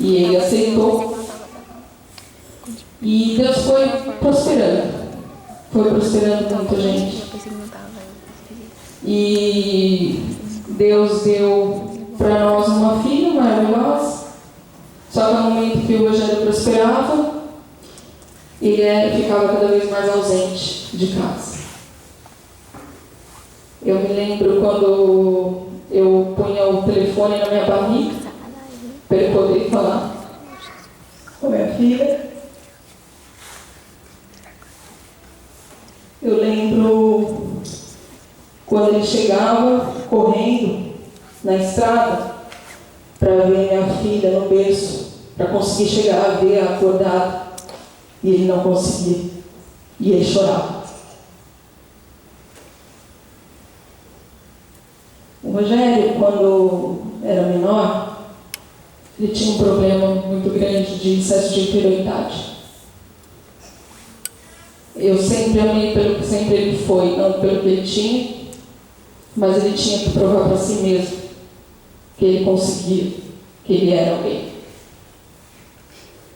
E ele aceitou. E Deus foi prosperando. Foi prosperando muita gente. E Deus deu para nós uma filha maravilhosa. Só que no momento que o Rogério prosperava, ele ficava cada vez mais ausente de casa. Eu me lembro quando eu punha o telefone na minha barriga para ele poder falar com a minha filha. Eu lembro quando ele chegava correndo na estrada para ver minha filha no berço, para conseguir chegar a ver ela acordada, e ele não conseguia, e ele chorava. O Rogério, quando era menor, ele tinha um problema muito grande de excesso de inferioridade. Eu sempre amei pelo que sempre ele foi, não pelo que ele tinha, mas ele tinha que provar para si mesmo que ele conseguia, que ele era alguém.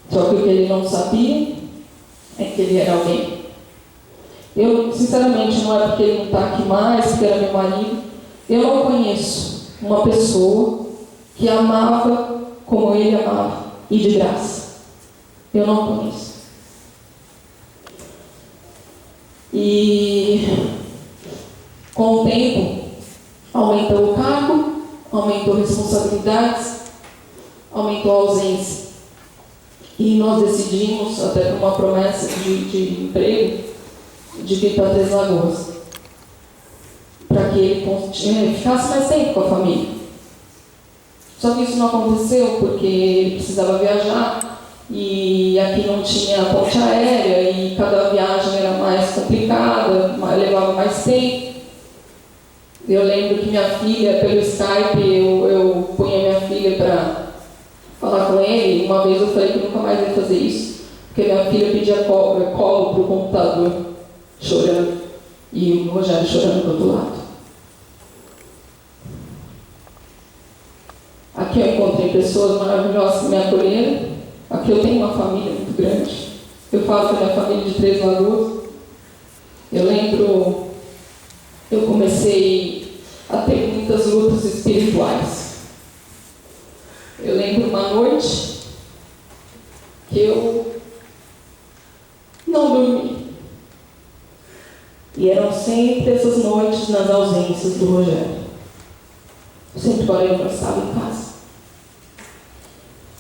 Só que o que ele não sabia é que ele era alguém. Eu, sinceramente, não é porque ele não está aqui mais, porque era meu marido, eu não conheço uma pessoa que amava como ele amava, e de graça. Eu não conheço. E com o tempo, aumentou o cargo, aumentou responsabilidades, aumentou a ausência. E nós decidimos, até por uma promessa de emprego, de vir para Três Lagoas, para que ele ficasse mais tempo com a família. Só que isso não aconteceu porque ele precisava viajar e aqui não tinha ponte aérea e cada viagem era mais complicada, levava mais tempo. Eu lembro que minha filha, pelo Skype, eu punha minha filha para falar com ele. Uma vez eu falei que nunca mais ia fazer isso, porque minha filha pedia colo para o computador, chorando, e o Rogério chorando do outro lado. Aqui eu encontrei pessoas maravilhosas que me acolheram. Aqui eu tenho uma família muito grande. Eu falo que a minha família de Três Lagoas. Eu lembro, eu comecei a ter muitas lutas espirituais. Eu lembro uma noite que eu não dormi. E eram sempre essas noites nas ausências do Rogério. Sempre que eu não estava em casa.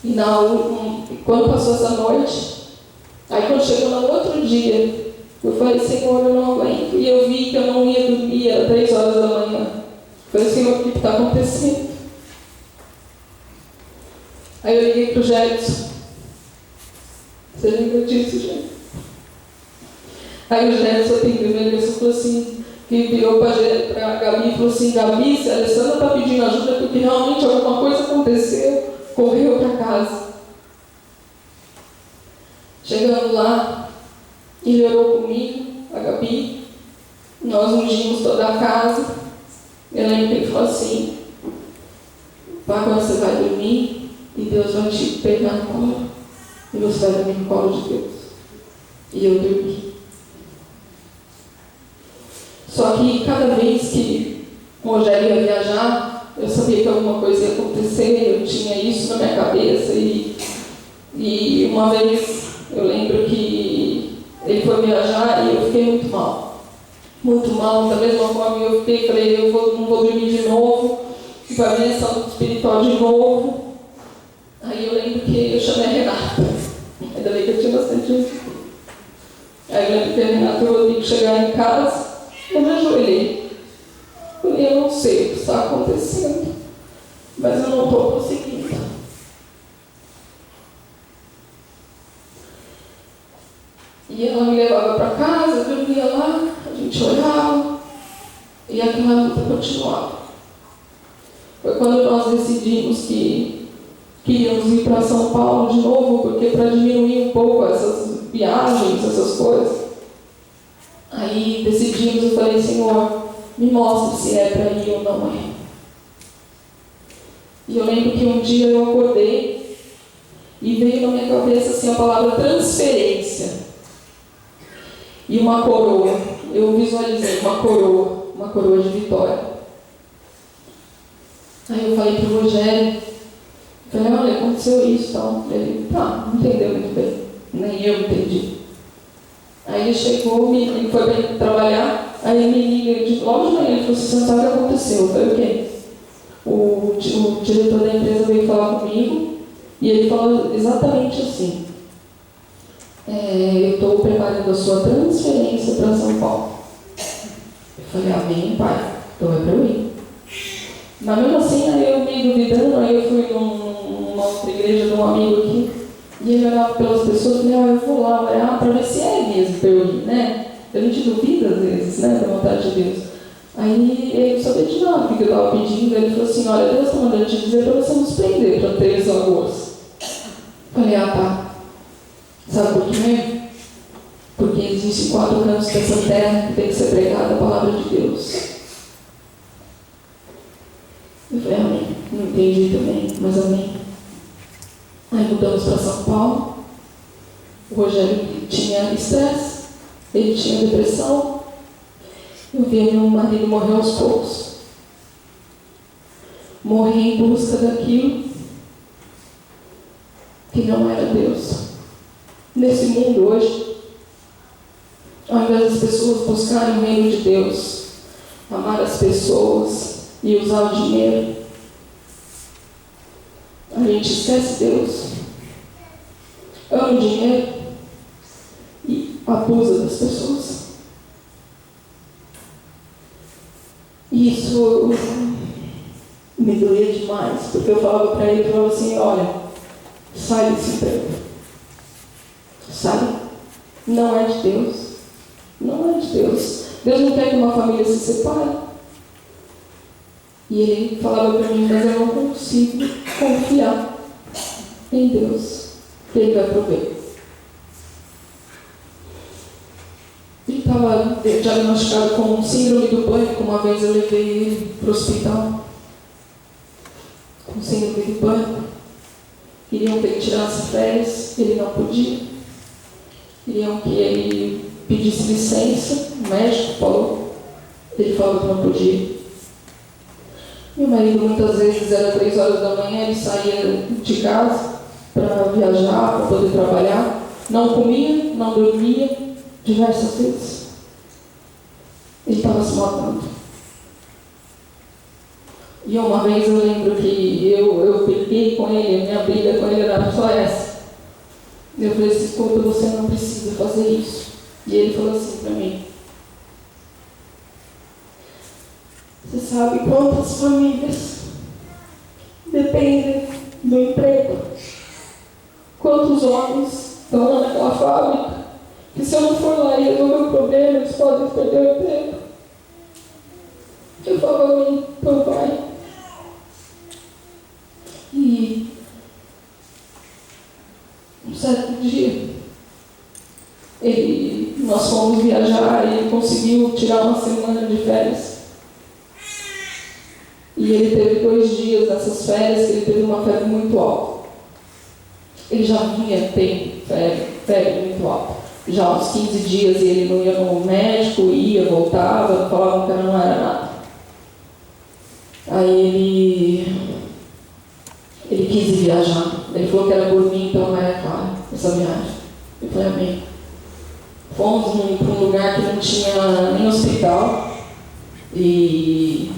E quando passou essa noite, aí quando chegou no outro dia, eu falei, Senhor, eu não aguento. E eu vi que eu não ia dormir, era 3 horas da manhã. Eu falei, Senhor, o que está acontecendo? Aí eu liguei para o Jetson. Você lembra disso, Jetson? Aí o Jetson atendeu ele e falou assim, que virou para a Gabi e falou assim, Gabi, se a Alessandra está pedindo ajuda porque realmente alguma coisa aconteceu, correu para casa. Chegando lá, ele orou comigo, a Gabi, nós ungimos toda a casa. Eu lembro que ele falou assim, vá quando você vai dormir e Deus vai te pegar no colo e você vai dormir no colo de Deus. E eu dormi. Só que cada vez que o Rogério ia viajar, eu sabia que alguma coisa ia acontecer, eu tinha isso na minha cabeça. E uma vez eu lembro que ele foi viajar e eu fiquei muito mal. Muito mal, da mesma forma eu falei, eu não vou dormir de novo, vai vir essa luta espiritual de novo. Aí eu lembro que eu chamei a Renata, ainda bem que eu tinha bastante gente. Aí eu lembro que a Renata, eu tinha que chegar em casa. Eu me ajoelhei. Falei, eu não sei o que está acontecendo, mas eu não estou conseguindo. E ela me levava para casa, eu dormia lá, a gente orava, e aquela luta continuava. Foi quando nós decidimos que queríamos ir para São Paulo de novo, porque para diminuir um pouco essas viagens, essas coisas. Aí decidimos, eu falei, Senhor, me mostre se é para ir ou não é. E eu lembro que um dia eu acordei e veio na minha cabeça assim a palavra transferência. E uma coroa. Eu visualizei uma coroa de vitória. Aí eu falei para o Rogério, falei, olha, aconteceu isso e tal. Ele, não entendeu muito bem. Nem eu entendi. Aí ele chegou, ele foi bem trabalhar, aí ele me liga, logo de manhã, ele falou assim, você não sabe o que aconteceu. Eu falei, o quê? O diretor da empresa veio falar comigo e ele falou exatamente assim, eu estou preparando a sua transferência para São Paulo. Eu falei, amém, pai, então é para eu ir. Mas mesmo assim, aí eu meio duvidando, aí eu fui numa outra igreja de um amigo aqui, e ele olhava pelas pessoas e falava, eu vou lá olhar para ver se é mesmo para eu ir, né? A gente duvida às vezes, né, da vontade de Deus. Aí ele não sabia de nada o que eu estava pedindo, ele falou assim, olha, Deus está mandando te dizer para você nos prender para 3 Lagoas. Falei, tá. Sabe por quê? Porque existem 4 cantos dessa terra que tem que ser pregada a palavra de Deus. Eu falei, amém. Não entendi também, mas amém. Aí mudamos para São Paulo. O Rogério tinha estresse, ele tinha depressão. Eu via meu marido morrer aos poucos. Morrer em busca daquilo que não era Deus. Nesse mundo hoje, ao invés das pessoas buscarem o reino de Deus, amar as pessoas e usar o dinheiro, a gente esquece Deus, ama o dinheiro e abusa das pessoas. E isso me doía demais, porque eu falava para ele, eu falava assim, olha, sai desse emprego. Sabe? Não é de Deus. Não é de Deus. Deus não quer que uma família se separe. E ele falava para mim, mas eu não consigo confiar em Deus, que Ele vai prover. Ele estava diagnosticado com síndrome do pânico. Uma vez eu levei ele para o hospital com síndrome do pânico. Queriam que ele tirasse férias, ele não podia. Queriam que ele pedisse licença, o médico falou. Ele falou que não podia. Meu marido muitas vezes era 3 horas da manhã, ele saía de casa para viajar, para poder trabalhar. Não comia, não dormia, diversas vezes. Ele estava se matando. E uma vez eu lembro que eu briguei com ele, a minha briga com ele era só essa. Eu falei assim, escuta, você não precisa fazer isso. E ele falou assim para mim, você sabe quantas famílias dependem do emprego? Quantos homens estão lá naquela fábrica que se eu não for lá e resolver o problema, eles podem perder o emprego? Eu falava, então vai. E um certo dia, nós fomos viajar e ele conseguiu tirar uma semana de férias. E ele teve 2 dias nessas férias que ele teve uma febre muito alta. Ele já vinha tendo febre muito alta. Já há uns 15 dias ele não ia no médico, ia, voltava, falavam que não era nada. Aí ele quis viajar. Ele falou que era por mim, então não era claro essa viagem. Eu falei, amém. Fomos para um lugar que não tinha nem hospital. E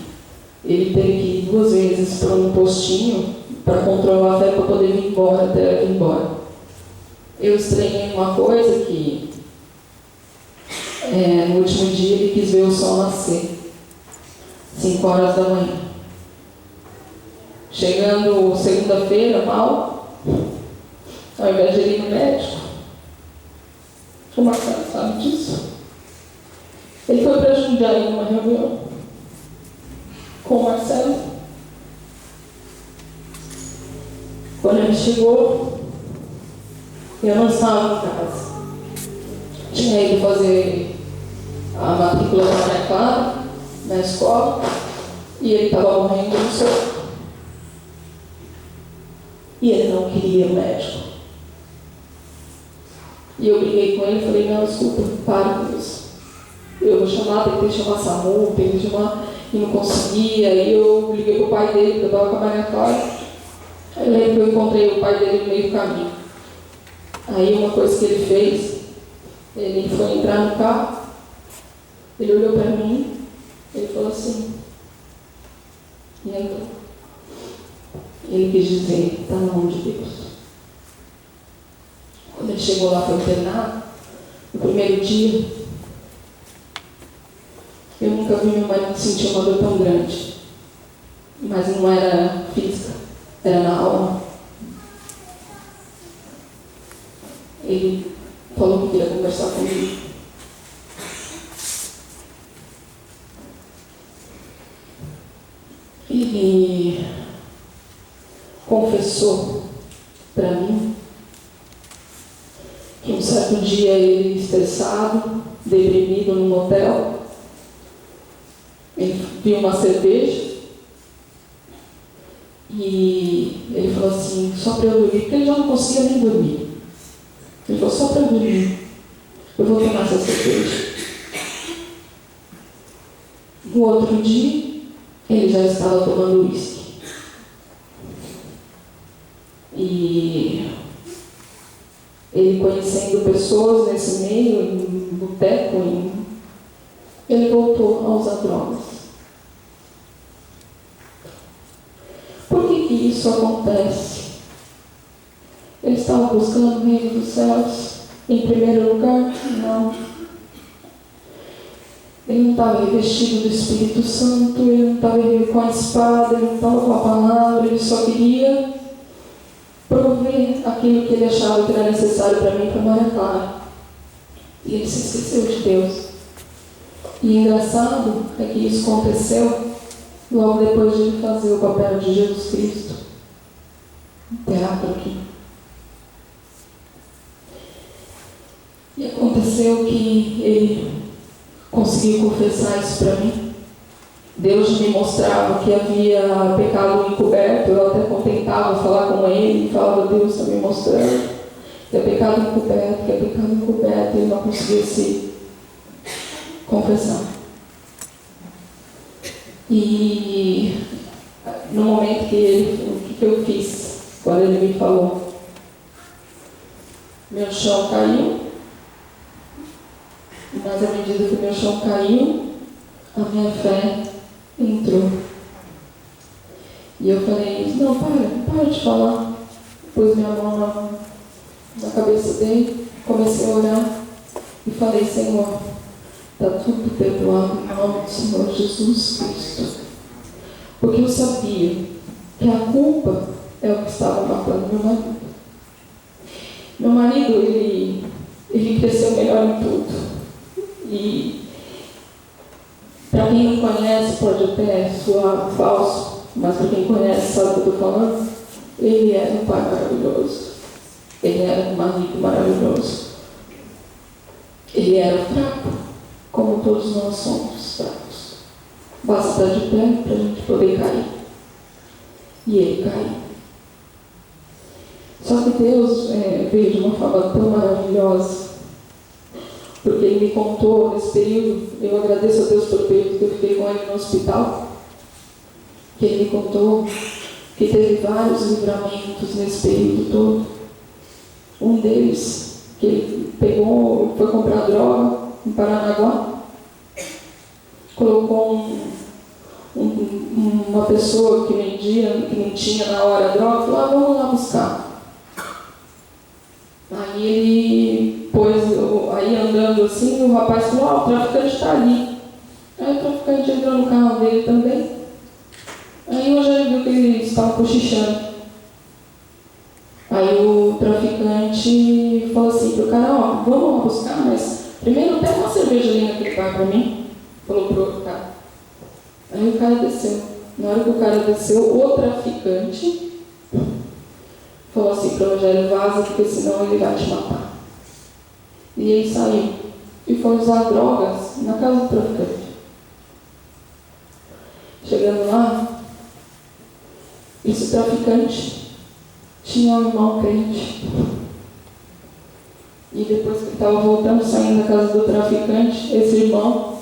ele teve que ir 2 vezes para um postinho para controlar a febre para poder vir embora, até vir embora. Eu estranhei uma coisa que no último dia ele quis ver o sol nascer. 5 horas da manhã. Chegando segunda-feira, mal, ao invés de ele ir no médico, o Marcelo sabe disso. Ele foi para Jundiaí numa reunião com o Marcelo. Quando ele chegou, eu não estava em casa. Tinha ido fazer a matrícula da Maria Clara na escola e ele estava morrendo no soco. E ele não queria o médico. E eu briguei com ele e falei, não, desculpa, para com isso. Eu vou chamar, tentei chamar SAMU, tentei chamar e não conseguia. Aí eu liguei pro pai dele, porque eu estava com a Maria Clara. Aí eu lembro que eu encontrei o pai dele no meio do caminho. Aí uma coisa que ele fez, ele foi entrar no carro, ele olhou para mim, ele falou assim, e entrou. Ele quis dizer, está na mão de Deus. Quando ele chegou lá para o internado, no primeiro dia, eu nunca vi meu marido sentir uma dor tão grande. Mas não era física, era na alma. Ele falou que queria conversar comigo. Ele confessou para mim que um certo dia ele, estressado, deprimido num hotel, ele viu uma cerveja e ele falou assim, só para eu dormir, porque ele já não conseguia nem dormir. Ele falou, só para eu dormir, eu vou tomar essa cerveja. No outro dia, ele já estava tomando uísque. E ele conhecendo pessoas nesse meio, em boteco, ele voltou a usar drogas. Por que isso acontece? Ele estava buscando o reino dos céus em primeiro lugar? Não. Ele não estava revestido do Espírito Santo, ele não estava com a espada, ele não estava com a palavra, ele só queria prover aquilo que ele achava que era necessário para mim e para Maria Clara. E ele se esqueceu de Deus. E engraçado é que isso aconteceu logo depois de ele fazer o papel de Jesus Cristo. Teatro aqui. E aconteceu que ele conseguiu confessar isso para mim. Deus me mostrava que havia pecado encoberto, eu até tentava falar com ele, falava, Deus está me mostrando que é pecado encoberto, que é pecado encoberto, e ele não conseguia se confessar. E no momento o que eu fiz, quando ele me falou, meu chão caiu, mas à medida que o meu chão caiu, a minha fé entrou. E eu falei, não, para de falar. Pus minha mão na cabeça dele, comecei a orar e falei, Senhor, está tudo perdoado em nome do Senhor Jesus Cristo. Porque eu sabia que a culpa é o que estava matando meu marido. Meu marido, ele cresceu melhor em tudo. E para quem não conhece, pode até soar falso, mas para quem conhece sabe o que eu estou falando. Ele era um pai maravilhoso. Ele era um marido maravilhoso. Ele era fraco, como todos nós somos fracos. Basta estar de pé para a gente poder cair. E ele caiu. Só que Deus veio de uma forma tão maravilhosa, porque ele me contou nesse período, eu agradeço a Deus pelo período que eu fiquei com ele no hospital, que ele me contou que teve vários livramentos nesse período todo. Um deles, que ele foi comprar droga em Paranaguá, colocou uma pessoa que vendia, que não tinha na hora a droga, falou, vamos lá buscar. Aí ele aí andando assim, o rapaz falou, o traficante está ali. Aí o traficante entrou no carro dele também. Aí o Rogério viu que ele estava cochichando. Aí o traficante falou assim pro cara, vamos lá buscar, mas primeiro pega uma cerveja ali naquele bar para mim. Falou pro outro cara. Aí o cara desceu. Na hora que o cara desceu, o traficante falou assim pro Rogério, vaza, porque senão ele vai te matar. E ele saiu e foi usar drogas na casa do traficante. Chegando lá, esse traficante tinha um irmão crente. E depois que ele estava voltando, saindo da casa do traficante, esse irmão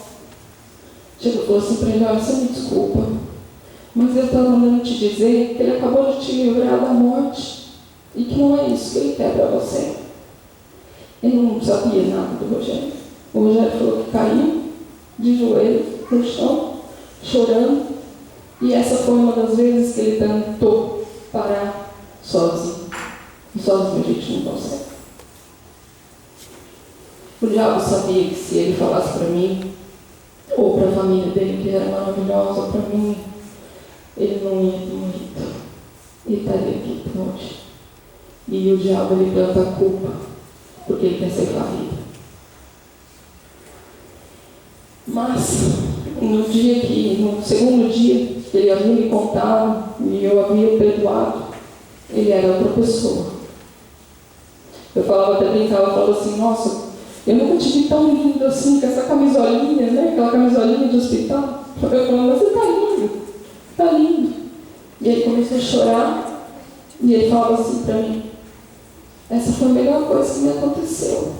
chegou e falou assim para ele: olha, você me desculpa, mas eu estava mandando te dizer que ele acabou de te livrar da morte e que não é isso que ele quer para você. Ele não sabia nada do Rogério. O Rogério falou que caiu de joelho no chão, chorando, e essa foi uma das vezes que ele tentou parar sozinho. E sozinho a gente não consegue. O diabo sabia que se ele falasse para mim, ou para a família dele, que era maravilhosa para mim, ele não ia ter morrido. Ele estaria aqui hoje. E o diabo, ele planta a culpa, porque ele quer ceifar a vida. Mas, no segundo dia que ele havia me contado e eu havia perdoado, ele era outra pessoa. Eu falava, até brincava, falava assim: nossa, eu nunca te vi tão lindo assim, com essa camisolinha, né? Aquela camisolinha de hospital. Eu falava: você tá lindo, tá lindo. E ele começou a chorar, e ele falava assim para mim: essa foi a melhor coisa que me aconteceu.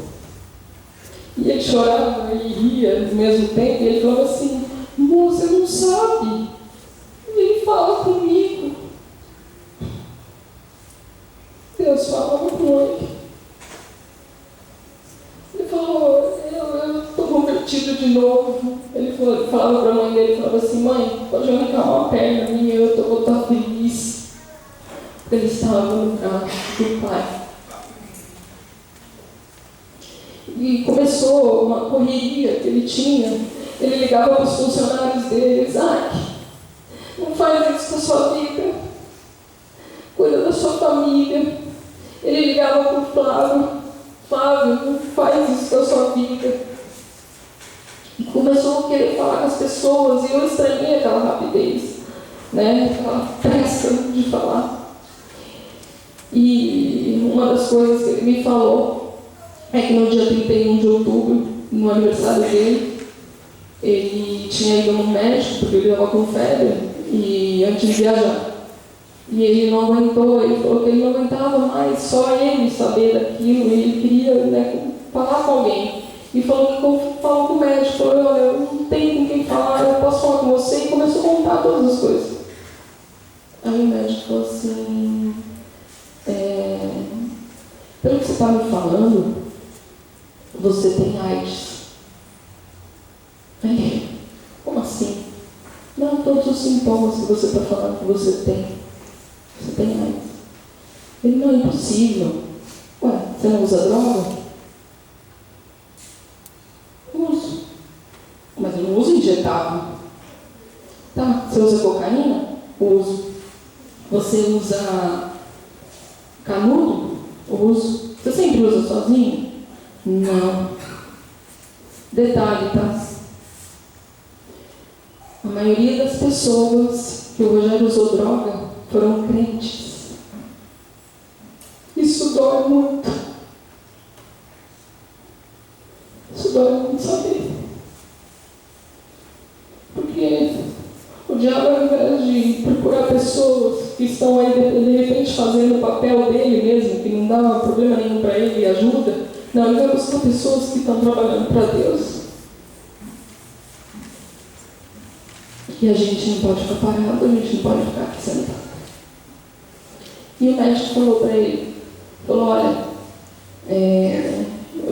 E ele chorava e ria ao mesmo tempo, e ele falava assim: moça, você não sabe, ele fala comigo. Deus falava com ele. Ele falou: eu estou convertido de novo. Ele falava para a mãe dele, falava assim: mãe, pode arrancar uma perna minha, eu vou estar feliz. Ele estava no braço do pai. E começou uma correria que ele tinha. Ele ligava para os funcionários dele: Isaac, não faz isso com a sua vida, cuida da sua família. Ele ligava para o Flávio: Flávio, não faz isso com a sua vida. E começou a querer falar com as pessoas, e eu estranhei aquela rapidez, né? Aquela pressa de falar. E uma das coisas que ele me falou é que no dia 31 de outubro, no aniversário dele, ele tinha ido no médico porque ele estava com febre e antes de viajar. E ele não aguentou, ele falou que ele não aguentava mais só ele saber daquilo, ele queria, né, falar com alguém. E falou com o médico, falou: olha, eu não tenho com quem falar, eu posso falar com você, e começou a contar todas as coisas. Aí o médico falou assim: pelo que você está me falando, você tem AIDS. Aí, como assim? Não, todos os sintomas que você está falando que você tem. Você tem AIDS. Ele: não, é impossível. Ué, você não usa droga? Uso. Mas eu não uso injetável. Tá, você usa cocaína? Uso. Você usa canudo? Uso. Você sempre usa sozinho? Não. Detalhe, tá? A maioria das pessoas que o Rogério usou droga foram crentes. Isso dói muito. Isso dói muito saber. Porque o diabo, ao invés de procurar pessoas que estão aí de repente fazendo o papel dele mesmo, que não dá problema nenhum para ele e ajuda, não, ele vai buscar pessoas que estão trabalhando para Deus. E a gente não pode ficar parado, a gente não pode ficar aqui sentado. E o médico falou para ele, falou: olha,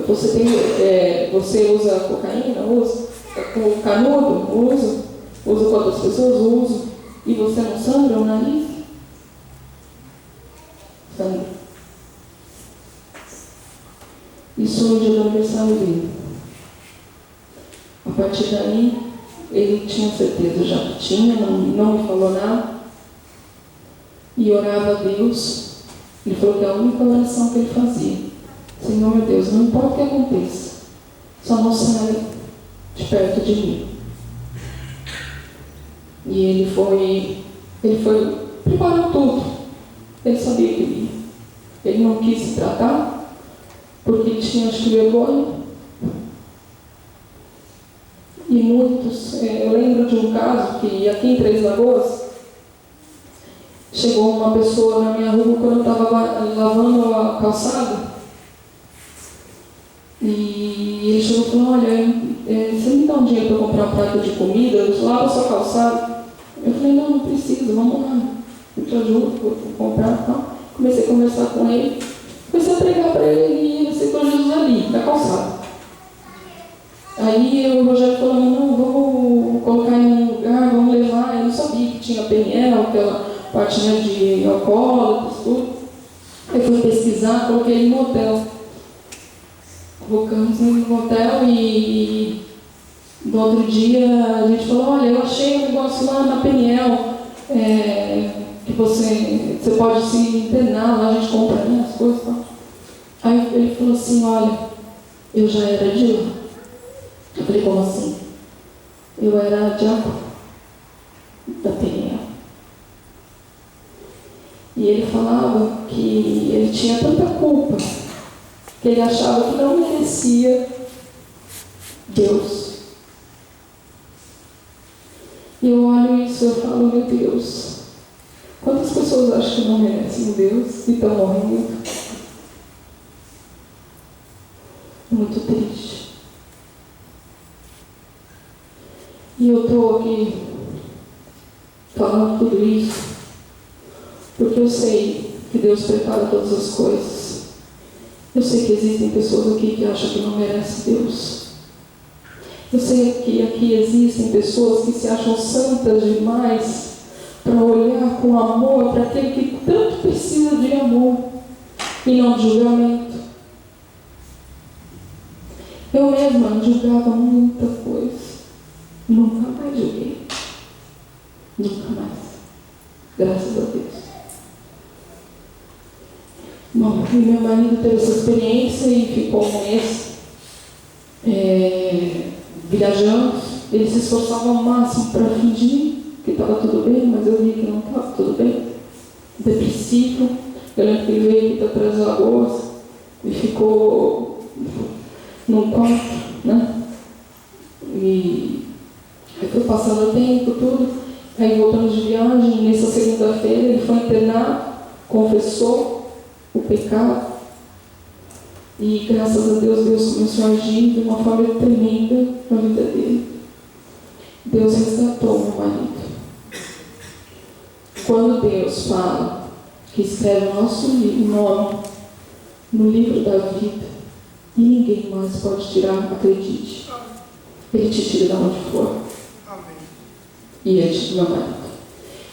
você usa cocaína? Usa. Com canudo? Usa. Usa com outras pessoas? Usa. E você não sangra o nariz? Sangra. Isso no dia do aniversário dele. A partir daí, ele tinha certeza já que tinha, não me falou nada. E orava a Deus. Ele falou que a única oração que ele fazia: Senhor meu Deus, não importa o que aconteça, só não saia de perto de mim. E ele foi preparando tudo. Ele sabia que ele ia. Ele não quis se tratar, porque ele tinha, acho que, vergonha. E muitos, eu lembro de um caso que aqui em Três Lagoas, chegou uma pessoa na minha rua quando eu estava lavando a calçada, prato de comida, eu lavo a sua calçada. Eu falei, não precisa, vamos lá, eu te ajudo, vou comprar e tal. Comecei a conversar com ele, comecei a pregar para ele e ele aceitou Jesus ali, na calçada. Aí o Rogério falou, não, vamos colocar em um lugar, vamos levar. Eu não sabia que tinha PNL, aquela parte, né, de alcoólatras, tudo. Aí fui pesquisar, coloquei ele no hotel. Colocamos ele no hotel e no outro dia a gente falou, olha, eu achei um negócio lá na PNL, que você pode se internar, lá a gente compra, né, as coisas. Tá? Aí ele falou assim, olha, eu já era de lá. Eu falei, como assim? Eu era diácono da PNL. E ele falava que ele tinha tanta culpa que ele achava que não merecia Deus. E eu olho isso e eu falo, meu Deus, quantas pessoas acham que não merecem Deus e estão morrendo? Muito triste. E eu estou aqui falando tudo isso porque eu sei que Deus prepara todas as coisas. Eu sei que existem pessoas aqui que acham que não merecem Deus. Eu sei que aqui existem pessoas que se acham santas demais para olhar com amor para aquele que tanto precisa de amor e não de julgamento. Eu mesma julgava muita coisa. Nunca mais julguei. Nunca mais. Graças a Deus. Bom, e meu marido teve essa experiência e ficou um mês viajando. Ele se esforçava ao máximo para fingir que estava tudo bem, mas eu vi que não estava tudo bem. Depressivo. Eu lembro que ele veio aqui para Três Lagoas e ficou num quarto, né? E aí foi passando o tempo, tudo. Aí voltamos de viagem. Nessa segunda-feira ele foi internado, confessou o pecado. E graças a Deus, Deus começou a agir de uma forma tremenda na vida dele. Deus resgatou meu marido. Quando Deus fala que escreve o nosso nome no livro da vida, e ninguém mais pode tirar, acredite. Ele te tira de onde for. E ele tira meu marido.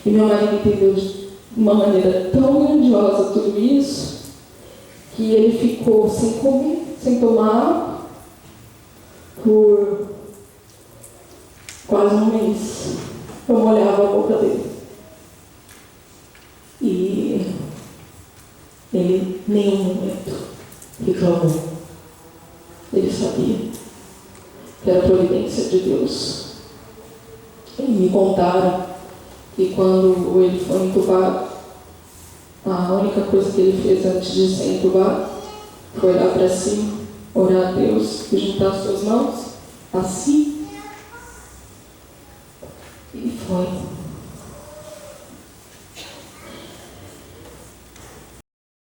E meu marido entendeu de uma maneira tão grandiosa tudo isso, que ele ficou sem comer, sem tomar água, por quase um mês. Eu molhava a boca dele. E ele, em nenhum momento, reclamou. Ele sabia que era a providência de Deus. E me contaram que quando ele foi entubado, a única coisa que ele fez antes de ser entubado foi olhar para cima, orar a Deus e juntar as suas mãos, assim, e foi.